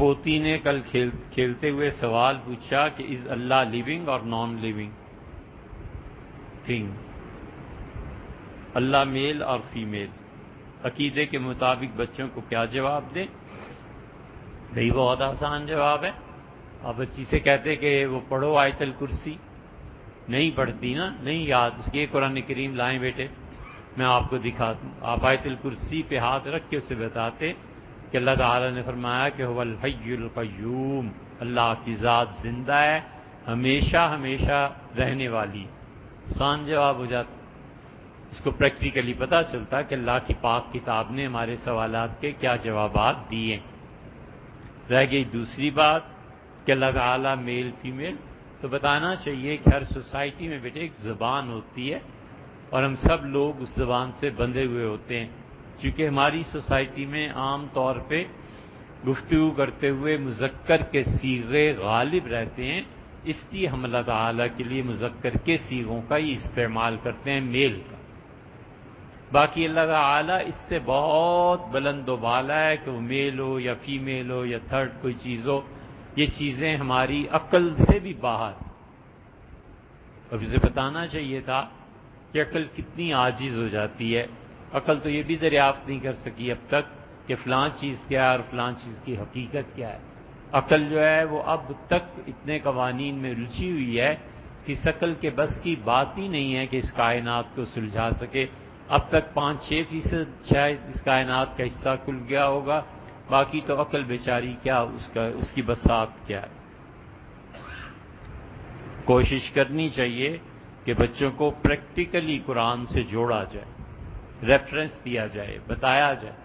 پوتی نے کل کھیلتے ہوئے سوال پوچھا کہ از اللہ لیونگ اور نان لیونگ تھنگ؟ اللہ میل اور فیمیل، عقیدے کے مطابق بچوں کو کیا جواب دیں؟ بھئی بہت آسان جواب ہے. آپ بچی سے کہتے کہ وہ پڑھو آیت الکرسی، نہیں پڑھتی نا، نہیں یاد، اس کے قرآن کریم لائیں بیٹے میں آپ کو دکھا دوں. آپ آیت الکرسی پہ ہاتھ رکھ کے اسے بتاتے کہ اللہ تعالیٰ نے فرمایا کہ هو الحی القیوم، اللہ کی ذات زندہ ہے، ہمیشہ ہمیشہ رہنے والی. آسان جواب ہو جاتا. اس کو پریکٹیکلی پتہ چلتا کہ اللہ کی پاک کتاب نے ہمارے سوالات کے کیا جوابات دیے. رہ گئی دوسری بات کہ اللہ تعالیٰ میل فیمیل، تو بتانا چاہیے کہ ہر سوسائٹی میں بیٹے ایک زبان ہوتی ہے اور ہم سب لوگ اس زبان سے بندھے ہوئے ہوتے ہیں. چونکہ ہماری سوسائٹی میں عام طور پہ گفتگو کرتے ہوئے مذکر کے صیغے غالب رہتے ہیں، اس لیے ہم اللہ تعالیٰ کے لیے مذکر کے صیغوں کا ہی استعمال کرتے ہیں، میل کا. باقی اللہ تعالیٰ اس سے بہت بلند و بالا ہے کہ وہ میل ہو یا فیمیل ہو یا تھرڈ کوئی چیز ہو، یہ چیزیں ہماری عقل سے بھی باہر. اب اسے بتانا چاہیے تھا کہ عقل کتنی عاجز ہو جاتی ہے. عقل تو یہ بھی دریافت نہیں کر سکی اب تک کہ فلاں چیز کیا ہے اور فلاں چیز کی حقیقت کیا ہے. عقل جو ہے وہ اب تک اتنے قوانین میں الجھی ہوئی ہے کہ اس عقل کے بس کی بات ہی نہیں ہے کہ اس کائنات کو سلجھا سکے. اب تک 5-6% شاید اس کائنات کا حصہ کھل گیا ہوگا، باقی تو عقل بیچاری کیا اس کی بساط کیا ہے. کوشش کرنی چاہیے کہ بچوں کو پریکٹیکلی قرآن سے جوڑا جائے، ریفرنس دیا جائے، بتایا جائے.